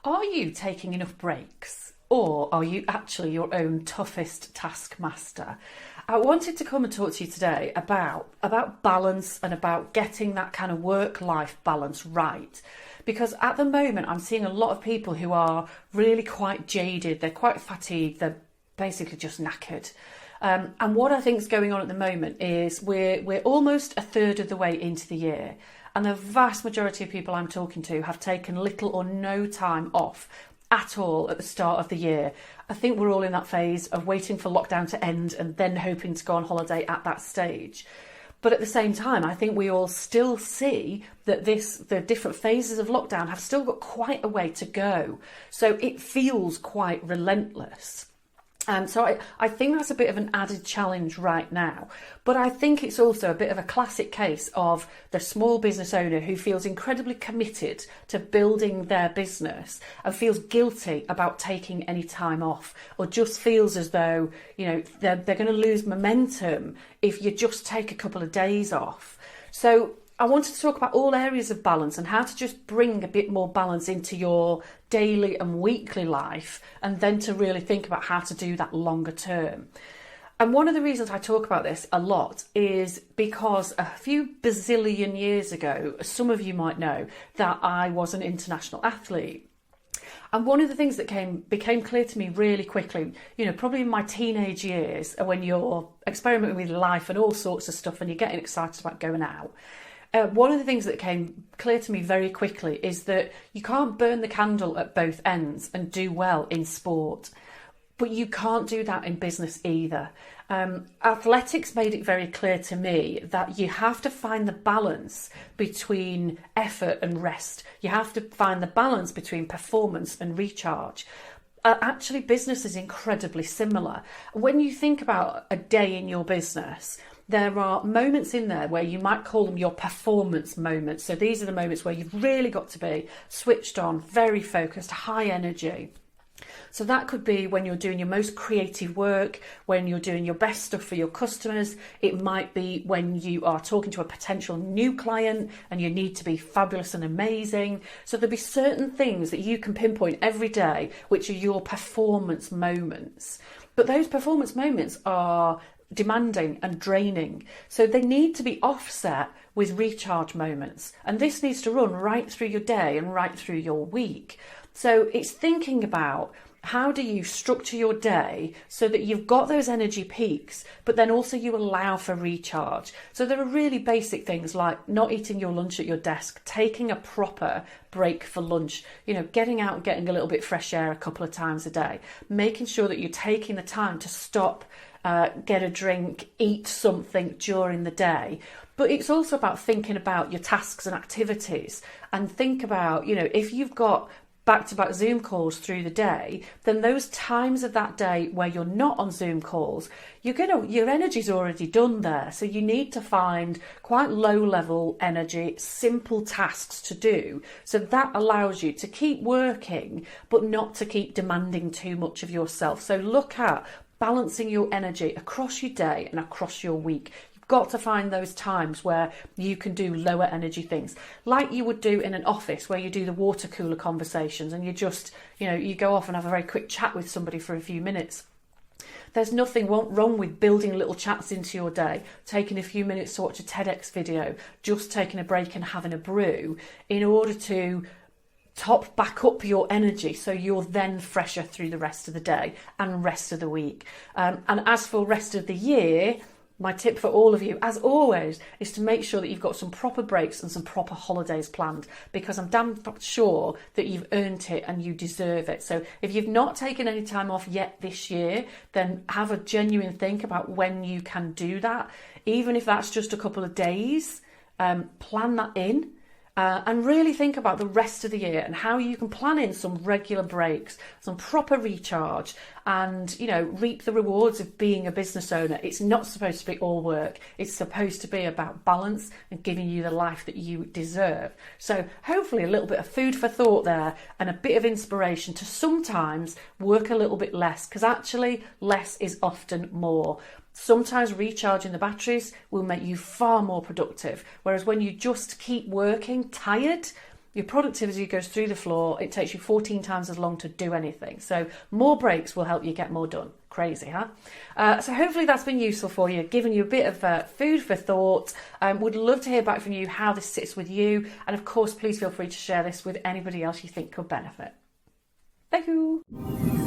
Are you taking enough breaks, or are you actually your own toughest taskmaster? I wanted to come and talk to you today about balance and about getting that kind of work-life balance right. Because at the moment, I'm seeing a lot of people who are really quite jaded. They're quite fatigued. They're basically just knackered. And what I think is going on at the moment is we're almost a third of the way into the year. And the vast majority of people I'm talking to have taken little or no time off at all at the start of the year. I think we're all in that phase of waiting for lockdown to end and then hoping to go on holiday at that stage. But at the same time, I think we all still see that the different phases of lockdown have still got quite a way to go. So it feels quite relentless. So I think that's a bit of an added challenge right now. But I think it's also a bit of a classic case of the small business owner who feels incredibly committed to building their business and feels guilty about taking any time off, or just feels as though, they're going to lose momentum if you just take a couple of days off. So I wanted to talk about all areas of balance and how to just bring a bit more balance into your daily and weekly life, and then to really think about how to do that longer term. And one of the reasons I talk about this a lot is because a few bazillion years ago, some of you might know that I was an international athlete. And one of the things that became clear to me really quickly, probably in my teenage years, when you're experimenting with life and all sorts of stuff and you're getting excited about going out, one of the things that came clear to me very quickly is that you can't burn the candle at both ends and do well in sport, but you can't do that in business either. Athletics made it very clear to me that you have to find the balance between effort and rest. You have to find the balance between performance and recharge. Actually, business is incredibly similar. When you think about a day in your business, there are moments in there where you might call them your performance moments. So these are the moments where you've really got to be switched on, very focused, high energy. So that could be when you're doing your most creative work, when you're doing your best stuff for your customers. It might be when you are talking to a potential new client and you need to be fabulous and amazing. So there'll be certain things that you can pinpoint every day, which are your performance moments. But those performance moments are demanding and draining. So they need to be offset with recharge moments. And this needs to run right through your day and right through your week. So it's thinking about how do you structure your day so that you've got those energy peaks, but then also you allow for recharge. So there are really basic things like not eating your lunch at your desk, taking a proper break for lunch, getting out and getting a little bit fresh air a couple of times a day, making sure that you're taking the time to stop, get a drink, eat something during the day. But it's also about thinking about your tasks and activities, and think about, if you've got back-to-back Zoom calls through the day, then those times of that day where you're not on Zoom calls, your energy's already done there. So you need to find quite low-level energy, simple tasks to do. So that allows you to keep working, but not to keep demanding too much of yourself. So look at balancing your energy across your day and across your week. Got to find those times where you can do lower energy things, like you would do in an office where you do the water cooler conversations and you just, you go off and have a very quick chat with somebody for a few minutes. There's nothing wrong with building little chats into your day, taking a few minutes to watch a TEDx video, just taking a break and having a brew in order to top back up your energy so you're then fresher through the rest of the day and rest of the week. And as for rest of the year, my tip for all of you, as always, is to make sure that you've got some proper breaks and some proper holidays planned, because I'm damn sure that you've earned it and you deserve it. So if you've not taken any time off yet this year, then have a genuine think about when you can do that. Even if that's just a couple of days, plan that in. And really think about the rest of the year and how you can plan in some regular breaks, some proper recharge, and reap the rewards of being a business owner. It's not supposed to be all work. It's supposed to be about balance and giving you the life that you deserve. So hopefully a little bit of food for thought there, and a bit of inspiration to sometimes work a little bit less, because actually less is often more. Sometimes recharging the batteries will make you far more productive. Whereas when you just keep working tired, your productivity goes through the floor. It takes you 14 times as long to do anything. So more breaks will help you get more done. Crazy, huh? So hopefully that's been useful for you, given you a bit of food for thought. Would love to hear back from you how this sits with you. And of course, please feel free to share this with anybody else you think could benefit. Thank you.